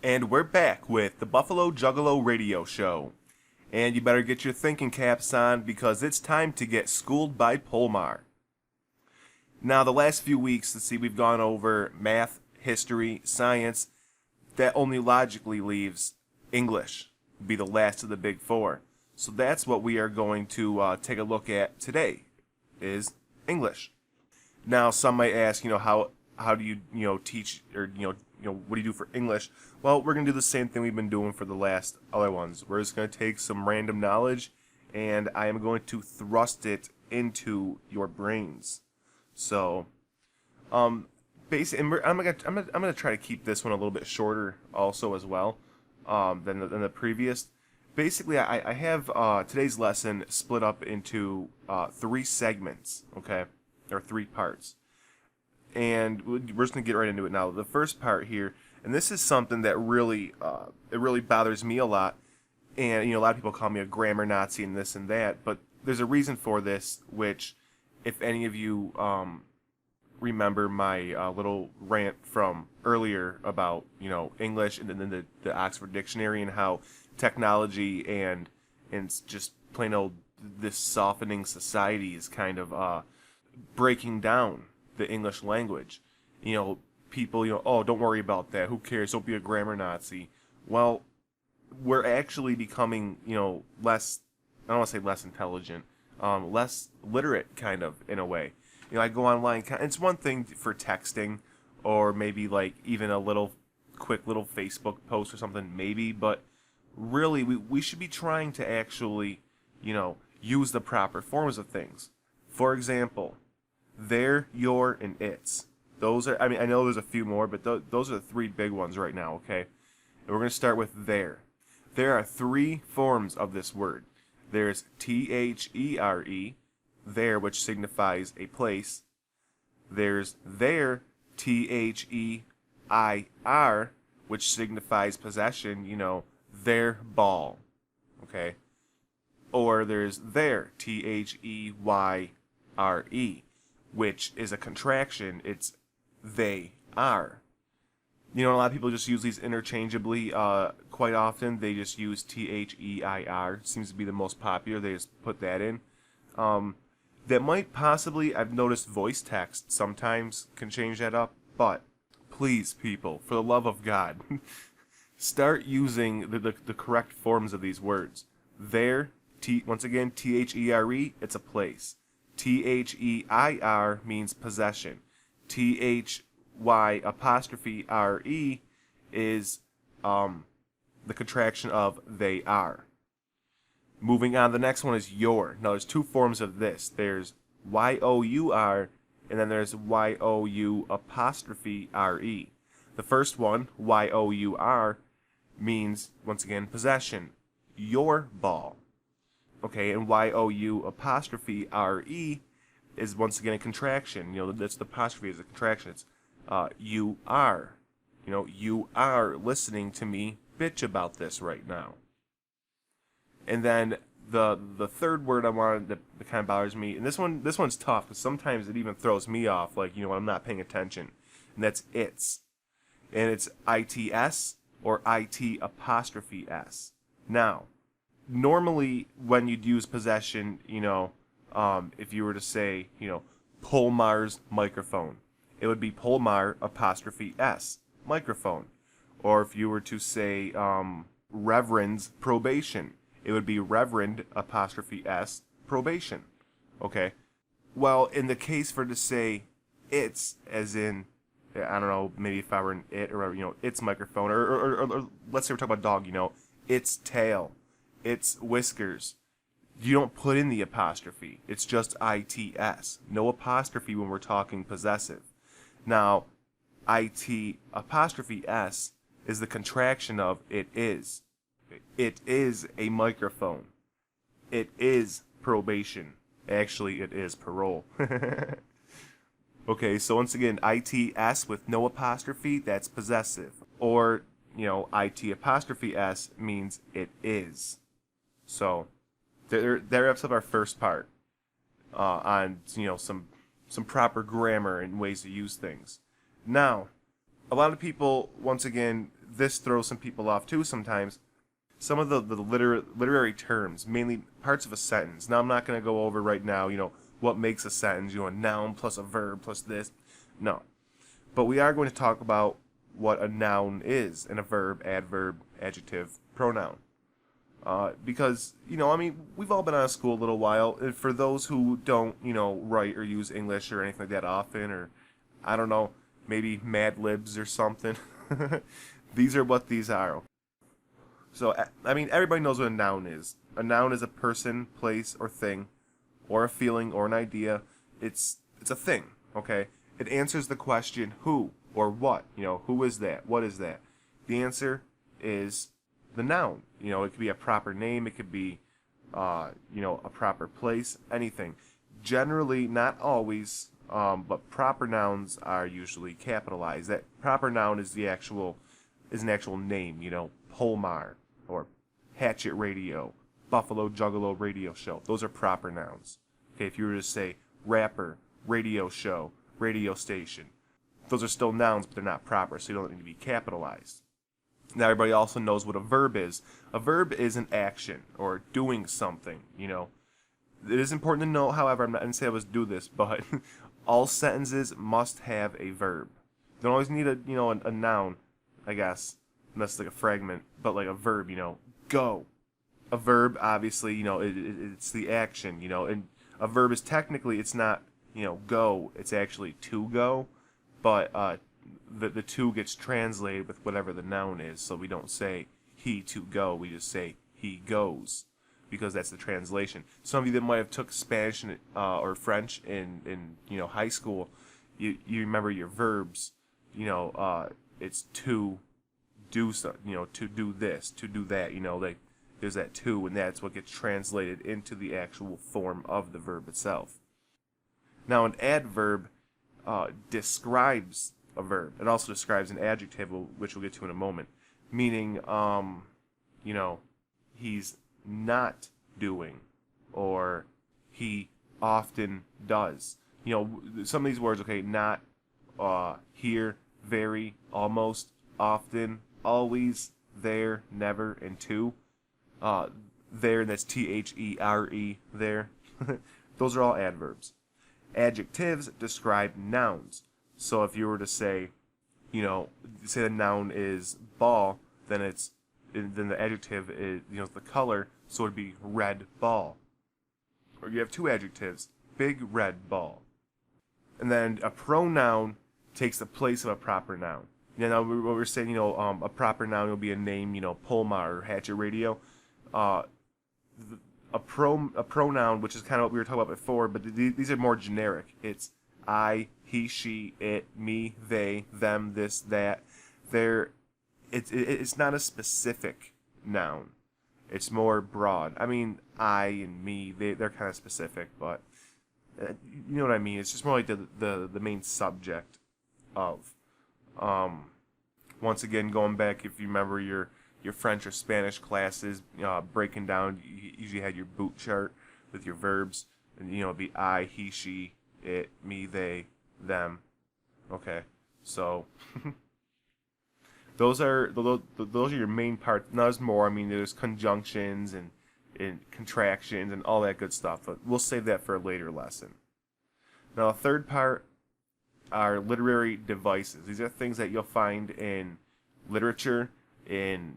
And we're back with the Buffalo Juggalo Radio Show. And you better get your thinking caps on because it's time to get schooled by Polmar. Now, the last few weeks, we've gone over math, history, science. That only logically leaves English, be the last of the big four. So that's what we are going to take a look at today, is English. Now, some might ask, how do you teach, or what do you do for English? Well, we're going to do the same thing we've been doing for the last other ones. We're just going to take some random knowledge, and I am going to thrust it into your brains. So, basically, I'm gonna try to keep this one a little bit shorter, also as well, than the previous. Basically, I have today's lesson split up into 3 segments, okay, or 3 parts. And we're just going to get right into it now. The first part here, and this is something that really bothers me a lot. And, a lot of people call me a grammar Nazi and this and that. But there's a reason for this, which, if any of you remember my little rant from earlier about, English and then the Oxford Dictionary and how technology and just plain old this softening society is kind of breaking down the English language. People, oh, don't worry about that. Who cares? Don't be a grammar Nazi. Well, we're actually becoming, less, I don't want to say less intelligent, less literate, kind of, in a way. I go online, it's one thing for texting, or maybe, like, even a quick little Facebook post or something, maybe, but really, we should be trying to actually, use the proper forms of things. For example, there, your, and its. Those are, I know there's a few more, but those are the 3 big ones right now, okay? And we're going to start with there. There are 3 forms of this word. There's T-H-E-R-E, there, which signifies a place. There's there, T-H-E-I-R, which signifies possession, their ball, okay? Or there's there, T-H-E-Y-R-E, which is a contraction. It's they are. A lot of people just use these interchangeably. Quite often, they just use T-H-E-I-R. Seems to be the most popular. They just put that in. That might possibly, I've noticed voice text sometimes can change that up. But please, people, for the love of God, start using the correct forms of these words. There, once again, T-H-E-R-E, it's a place. T-H-E-I-R means possession. T-H-Y''R-E is the contraction of they are. Moving on, the next one is your. Now, there's 2 forms of this. There's Y-O-U-R, and then there's Y-O-U''R-E. The first one, Y-O-U-R, means, once again, possession. Your ball. Okay, and Y-O-U''R-E is once again a contraction. That's the apostrophe is a contraction. It's you are. You are listening to me bitch about this right now. And then the third word I wanted that kind of bothers me, and this one's tough because sometimes it even throws me off, like when I'm not paying attention, and that's its. And it's I-T-S or I-T''S. Now, normally, when you'd use possession, if you were to say, Polmar's microphone, it would be Polmar''S, microphone. Or if you were to say, Reverend's probation, it would be Reverend''S, probation. Okay? Well, in the case for to say its, as in, I don't know, maybe if I were an it, or, its microphone, or let's say we're talking about dog, its tail, its whiskers. You don't put in the apostrophe. It's just I-T-S. No apostrophe when we're talking possessive. Now, I-T''S is the contraction of it is. It is a microphone. It is probation. Actually, it is parole. Okay, so once again, I-T-S with no apostrophe, that's possessive. Or, I-T''S means it is. So, there wraps up our first part on, some proper grammar and ways to use things. Now, a lot of people, once again, this throws some people off too sometimes. Some of the literary terms, mainly parts of a sentence. Now, I'm not going to go over right now, what makes a sentence, a noun plus a verb plus this. No. But we are going to talk about what a noun is, and a verb, adverb, adjective, pronoun. Because, we've all been out of school a little while. And for those who don't, write or use English or anything like that often, or, I don't know, maybe Mad Libs or something. These are what these are. So, everybody knows what a noun is. A noun is a person, place, or thing, or a feeling, or an idea. It's a thing, okay? It answers the question, who, or what. Who is that? What is that? The answer is the noun. It could be a proper name. It could be, a proper place, anything. Generally, not always, but proper nouns are usually capitalized. That proper noun is an actual name, Polmar, or Hatchet Radio, Buffalo Juggalo Radio Show. Those are proper nouns. Okay, if you were to say rapper, radio show, radio station, those are still nouns, but they're not proper, so you don't need to be capitalized. Now, everybody also knows what a verb is. A verb is an action, or doing something, It is important to know, however, I didn't say I was do this, but all sentences must have a verb. You don't always need a noun, I guess. And that's like a fragment, but like a verb, go. A verb, obviously, it's the action, and a verb is technically, it's not, go, it's actually to go, but the to gets translated with whatever the noun is, so we don't say he to go, we just say he goes, because that's the translation. Some of you that might have took Spanish or French in high school, you remember your verbs, it's to do so, to do this, to do that, there's that to, and that's what gets translated into the actual form of the verb itself. Now, an adverb describes a verb. It also describes an adjective, which we'll get to in a moment, meaning, he's not doing, or he often does. Some of these words, okay, not, here, very, almost, often, always, there, never, and to. There, that's THERE, there. Those are all adverbs. Adjectives describe nouns. So if you were to say, say the noun is ball, then the adjective is, the color, so it'd be red ball. Or you have two adjectives, big red ball. And then a pronoun takes the place of a proper noun. Now, what we're saying, a proper noun will be a name, Polmar or Hatchet Radio. A pronoun, which is kind of what we were talking about before, but these are more generic. It's I, he, she, it, me, they, them, this, that. It's not a specific noun. It's more broad. I and me, they're kind of specific, but you know what I mean. It's just more like the main subject of. Once again, going back, if you remember your French or Spanish classes, breaking down, you usually had your boot chart with your verbs, and it'd be I, he, she, it, me, they, them. Okay, so those are your main parts. Now there's more. There's conjunctions and contractions and all that good stuff, but we'll save that for a later lesson. Now, a third part are literary devices. These are things that you'll find in literature, in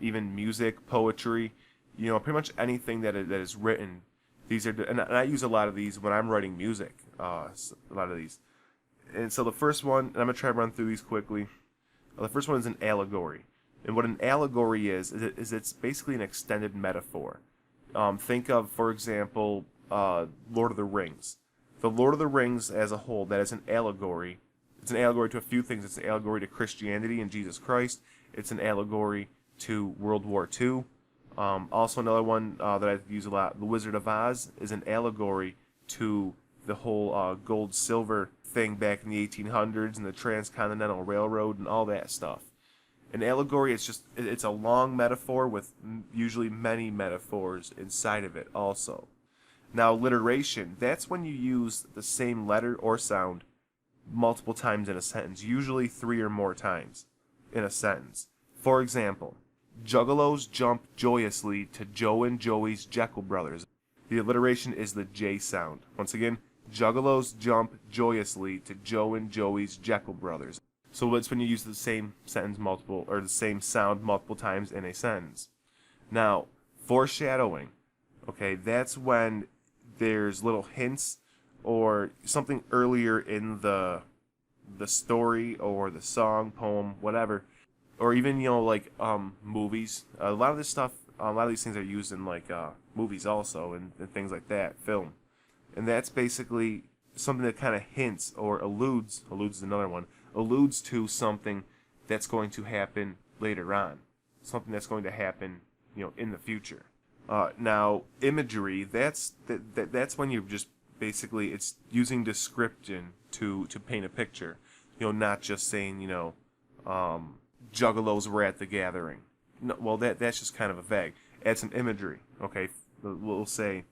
even music, poetry, pretty much anything that is written. These are, and I use a lot of these when I'm writing music. A lot of these, and so the first one, and I'm gonna try to run through these quickly. The first one is an allegory, and what an allegory is it's basically an extended metaphor. Think of, for example, Lord of the Rings. The Lord of the Rings as a whole, that is an allegory. It's an allegory to a few things. It's an allegory to Christianity and Jesus Christ. It's an allegory to World War II. Also another one that I use a lot, The Wizard of Oz, is an allegory to the whole gold-silver thing back in the 1800s and the Transcontinental Railroad and all that stuff. An allegory, it's a long metaphor with usually many metaphors inside of it also. Now, alliteration, that's when you use the same letter or sound multiple times in a sentence, usually 3 or more times. in a sentence. For example, Juggalos jump joyously to Joe and Joey's Jekyll Brothers. The alliteration is the J sound. Once again, Juggalos jump joyously to Joe and Joey's Jekyll Brothers. So it's when you use the same sentence multiple, or the same sound multiple times in a sentence. Now, foreshadowing. Okay, that's when there's little hints or something earlier in the story or the song, poem, whatever, or even like movies. A lot of this stuff, a lot of these things are used in like movies also and things like that, film, and that's basically something that kind of hints or alludes is another one, alludes to something that's going to happen later on, something that's going to happen in the future. Now, imagery, that's when you're just basically, it's using description to paint a picture. Not just saying, Juggalos were at the gathering. No, well, that's just kind of a vague. Add some imagery, okay? We'll say,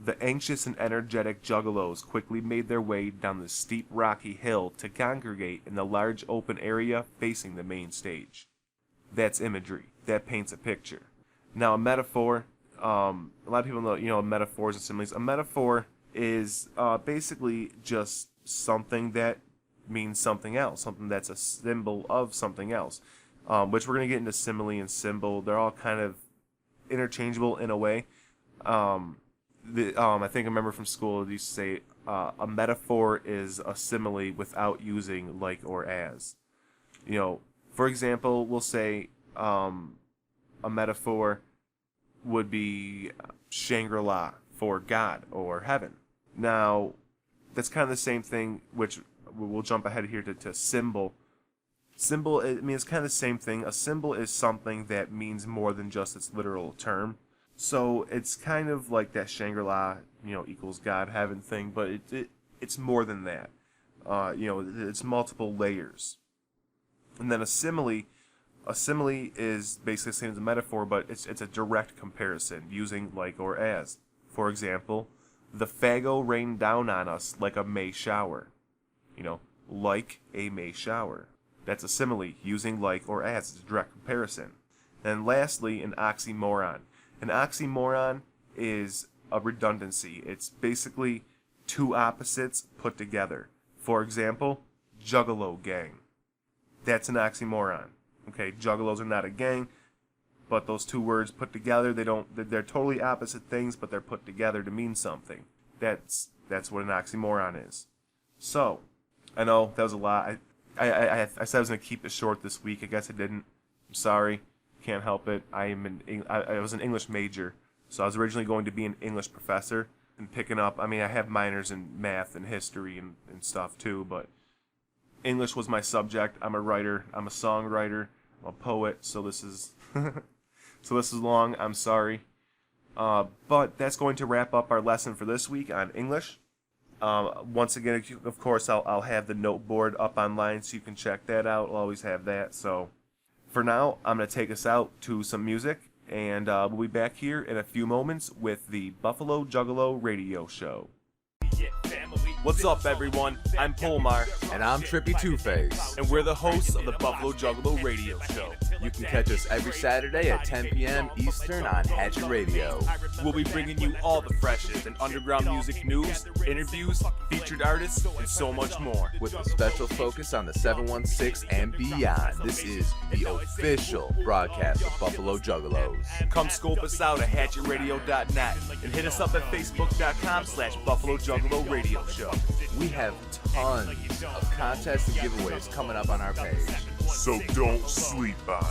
the anxious and energetic Juggalos quickly made their way down the steep rocky hill to congregate in the large open area facing the main stage. That's imagery. That paints a picture. Now, a metaphor, a lot of people know, metaphors and similes. A metaphor is basically just something that means something else, something that's a symbol of something else, which we're going to get into simile and symbol. They're all kind of interchangeable in a way. I think I remember from school, they used to say a metaphor is a simile without using like or as. For example, we'll say a metaphor would be Shangri-La for God or heaven. Now, that's kind of the same thing, which we'll jump ahead here to symbol. Symbol, it's kind of the same thing. A symbol is something that means more than just its literal term. So it's kind of like that Shangri-La, equals God, heaven thing, but it's more than that. It's multiple layers. And then a simile is basically the same as a metaphor, but it's a direct comparison, using like or as. For example, the Fago rained down on us like a May shower. Like a May shower. That's a simile, using like or as. It's a direct comparison. And lastly, an oxymoron. An oxymoron is a redundancy. It's basically two opposites put together. For example, Juggalo gang. That's an oxymoron. Okay, Juggalos are not a gang, but those two words put together, they're totally opposite things, but they're put together to mean something. That's what an oxymoron is. So, I know that was a lot. I said I was going to keep it short this week. I guess I didn't. I'm sorry. Can't help it. I was an English major, so I was originally going to be an English professor and picking up. I have minors in math and history and stuff too, but English was my subject. I'm a writer. I'm a songwriter. I'm a poet. So this is long. I'm sorry. But that's going to wrap up our lesson for this week on English. Once again, of course, I'll have the note board up online so you can check that out. I'll always have that. So for now, I'm going to take us out to some music, and we'll be back here in a few moments with the Buffalo Juggalo Radio Show. What's up, everyone? I'm Polmar. And I'm Trippy Two-Face. And we're the hosts of the Buffalo Juggalo Radio Show. You can catch us every Saturday at 10 p.m. Eastern on Hatchet Radio. We'll be bringing you all the freshest and underground music news, interviews, featured artists, and so much more. With a special focus on the 716 and beyond. This is the official broadcast of Buffalo Juggalos. Come scope us out at hatchetradio.net and hit us up at facebook.com/Buffalo Juggalo Radio Show. We have tons of contests and giveaways coming up on our page. So don't sleep on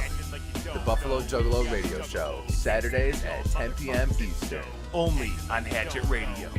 The Buffalo Juggalo Radio Show, Saturdays at 10 p.m. Eastern. Only on Hatchet Radio.